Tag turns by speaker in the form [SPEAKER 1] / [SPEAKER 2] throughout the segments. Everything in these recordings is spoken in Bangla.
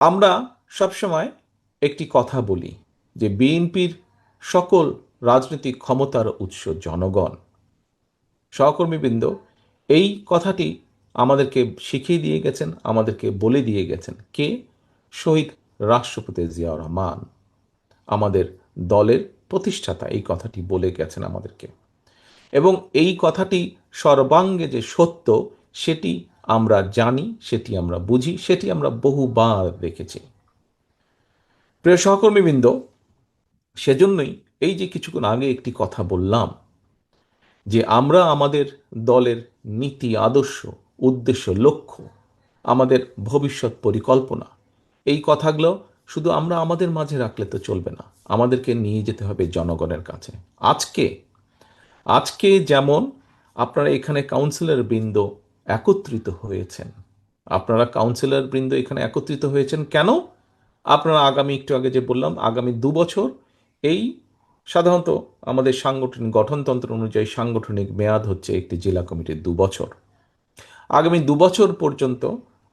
[SPEAKER 1] আমরা সবসময় একটি কথা বলি যে বিএনপির সকল রাজনৈতিক ক্ষমতার উৎস জনগণ। সহকর্মীবৃন্দ, এই কথাটি আমাদেরকে শিখিয়ে দিয়ে গেছেন, আমাদেরকে বলে দিয়ে গেছেন কে? শহীদ রাষ্ট্রপতি জিয়াউর রহমান, আমাদের দলের প্রতিষ্ঠাতা এই কথাটি বলে গেছেন আমাদেরকে। এবং এই কথাটি সর্বাঙ্গে যে সত্য সেটি আমরা জানি, সেটি আমরা বুঝি, সেটি আমরা বহুবার দেখেছি। প্রিয় সহকর্মীবৃন্দ, সেজন্যই এই যে কিছুক্ষণ আগে একটি কথা বললাম যে আমরা আমাদের দলের নীতি, আদর্শ, উদ্দেশ্য, লক্ষ্য, আমাদের ভবিষ্যৎ পরিকল্পনা, এই কথাগুলো শুধু আমরা আমাদের মাঝে রাখলে তো চলবে না, আমাদেরকে নিয়ে যেতে হবে জনগণের কাছে। আজকে আজকে যেমন আপনারা এখানে কাউন্সিলর বৃন্দ একত্রিত হয়েছেন, আপনারা কাউন্সিলর বৃন্দ এখানে একত্রিত হয়েছেন কেন? আপনারা আগামী, একটু আগে যে বললাম, আগামী 2 বছর এই সাধারণত আমাদের সাংগঠনিক গঠনতন্ত্র অনুযায়ী সাংগঠনিক মেয়াদ হচ্ছে একটি জেলা কমিটির 2 বছর। আগামী 2 বছর পর্যন্ত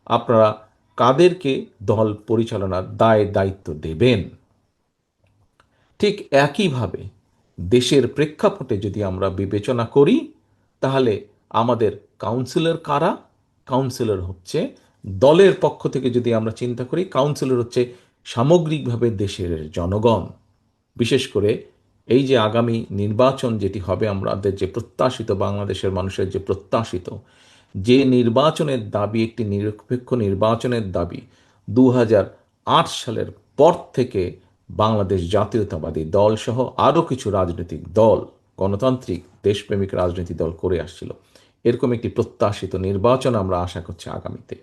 [SPEAKER 1] আপনারা কাদেরকে দল পরিচালনার দায় দায়িত্ব দেবেন? ঠিক একইভাবে দেশের প্রেক্ষাপটে যদি আমরা বিবেচনা করি, তাহলে আমাদের কাউন্সিলর কারা? কাউন্সিলর হচ্ছে দলের পক্ষ থেকে, যদি আমরা চিন্তা করি, কাউন্সিলর হচ্ছে সামগ্রিকভাবে দেশের জনগণ। বিশেষ করে এই যে আগামী নির্বাচন যেটি হবে, আমাদের যে প্রত্যাশিত, বাংলাদেশের মানুষের যে প্রত্যাশিত যে নির্বাচনের দাবি, একটি নিরপেক্ষ নির্বাচনের দাবি 2008 সালের পর থেকে বাংলাদেশ জাতীয়তাবাদী দল সহ আরও কিছু রাজনৈতিক দল, গণতান্ত্রিক দেশপ্রেমিক রাজনৈতিক দল করে আসছিল। এরকম একটি প্রত্যাশিত নির্বাচন আমরা আশা করছি আগামীতে।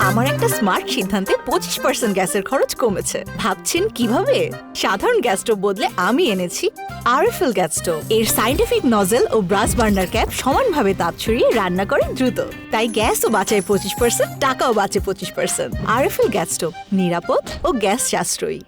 [SPEAKER 2] আমার একটা স্মার্ট সিদ্ধান্তে 25% গ্যাসের খরচ কমেছে। ভাবছেন কিভাবে? সাধারণ গ্যাস স্টোভ বদলে আমি এনেছি আরএফএল গ্যাস স্টোভ। এর সাইন্টিফিক নজল ও ব্রাস বার্নার ক্যাপ সমানভাবে তাপ ছড়িয়ে রান্না করে দ্রুত, তাই গ্যাসও বাঁচায় 25%, টাকাও বাঁচে 25%। আরএফএল গ্যাস স্টোভ নিরাপদ ও গ্যাস সাশ্রয়ী।